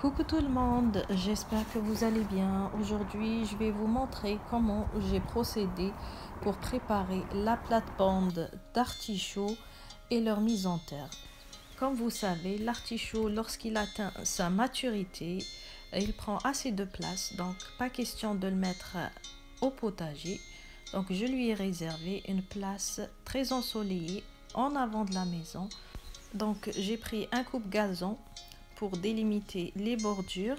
Coucou tout le monde, j'espère que vous allez bien. Aujourd'hui, je vais vous montrer comment j'ai procédé pour préparer la plate-bande d'artichaut et leur mise en terre. Comme vous savez, l'artichaut, lorsqu'il atteint sa maturité, il prend assez de place, donc pas question de le mettre au potager. Donc je lui ai réservé une place très ensoleillée en avant de la maison. Donc j'ai pris un coupe-gazon pour délimiter les bordures.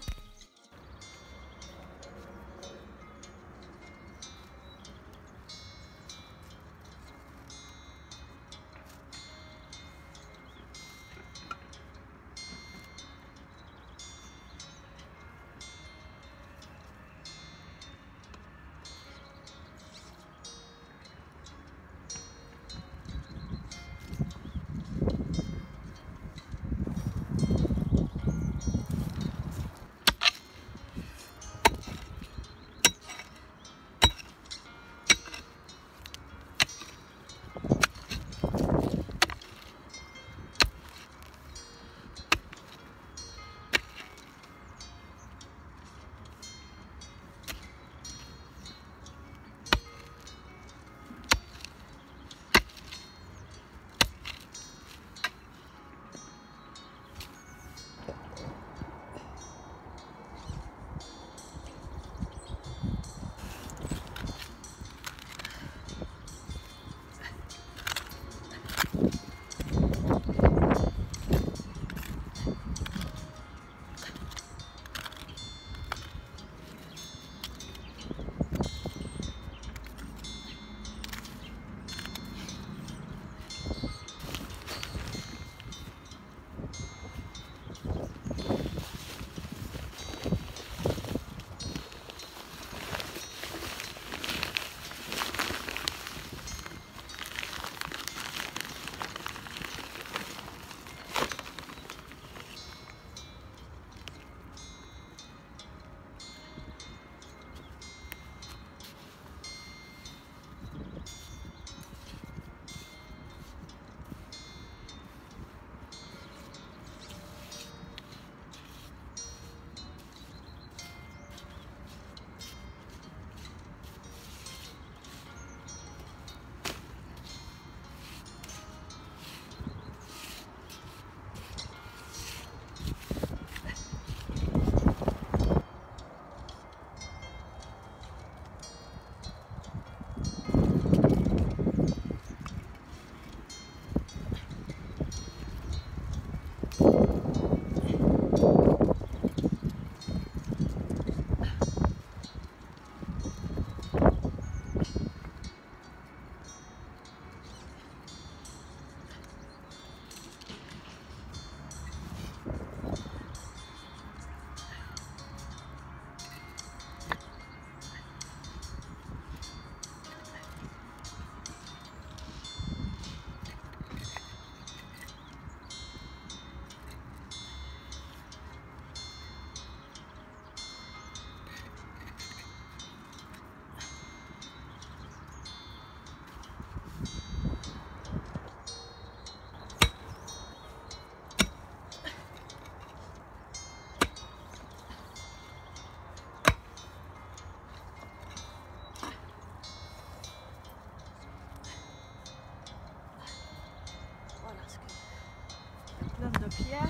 Voilà ce que plein de pierres.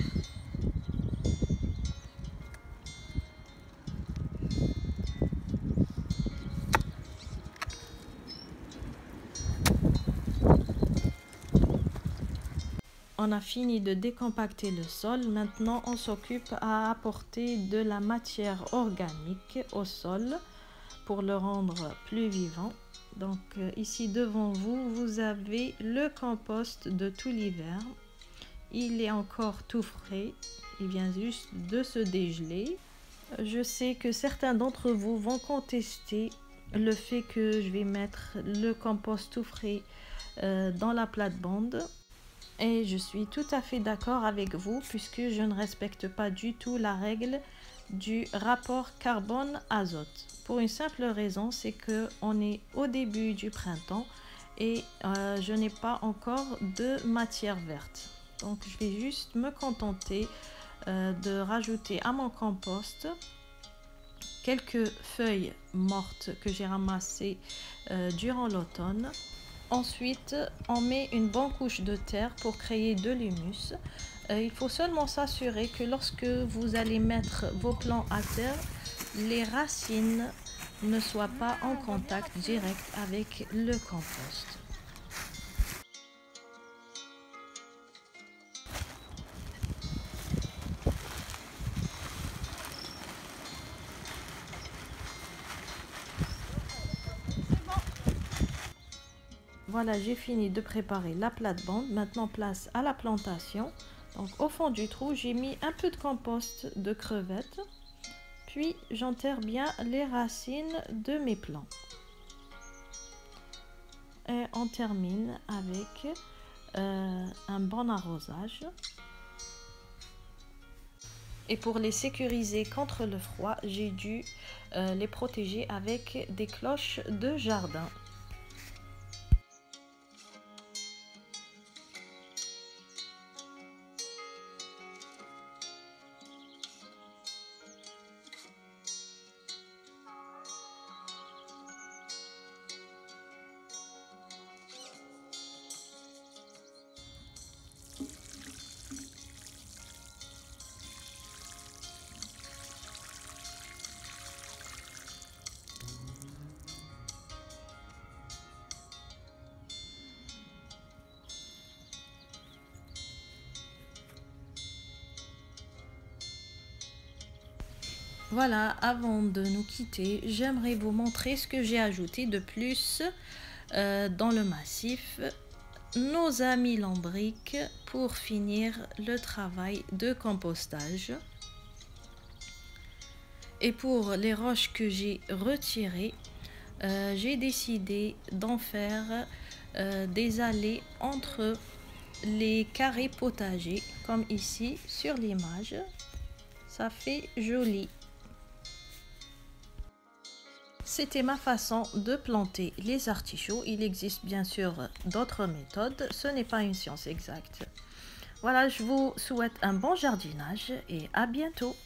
On a fini de décompacter le sol. Maintenant, on s'occupe à apporter de la matière organique au sol pour le rendre plus vivant. Donc ici devant vous, vous avez le compost de tout l'hiver. Il est encore tout frais. Il vient juste de se dégeler. Je sais que certains d'entre vous vont contester le fait que je vais mettre le compost tout frais dans la plate-bande. Et je suis tout à fait d'accord avec vous puisque je ne respecte pas du tout la règle du rapport carbone-azote. Pour une simple raison, c'est qu'on est au début du printemps et je n'ai pas encore de matière verte. Donc je vais juste me contenter de rajouter à mon compost quelques feuilles mortes que j'ai ramassées durant l'automne. Ensuite, on met une bonne couche de terre pour créer de l'humus. Il faut seulement s'assurer que lorsque vous allez mettre vos plants à terre, les racines ne soient pas en contact direct avec le compost. Voilà, j'ai fini de préparer la plate-bande. Maintenant, place à la plantation. Donc, au fond du trou, j'ai mis un peu de compost de crevettes. Puis, j'enterre bien les racines de mes plants. Et on termine avec un bon arrosage. Et pour les sécuriser contre le froid, j'ai dû les protéger avec des cloches de jardin. Voilà, avant de nous quitter, j'aimerais vous montrer ce que j'ai ajouté de plus dans le massif. Nos amis lombriques pour finir le travail de compostage. Et pour les roches que j'ai retirées, j'ai décidé d'en faire des allées entre les carrés potagers, comme ici sur l'image. Ça fait joli. C'était ma façon de planter les artichauts. Il existe bien sûr d'autres méthodes. Ce n'est pas une science exacte. Voilà, je vous souhaite un bon jardinage et à bientôt.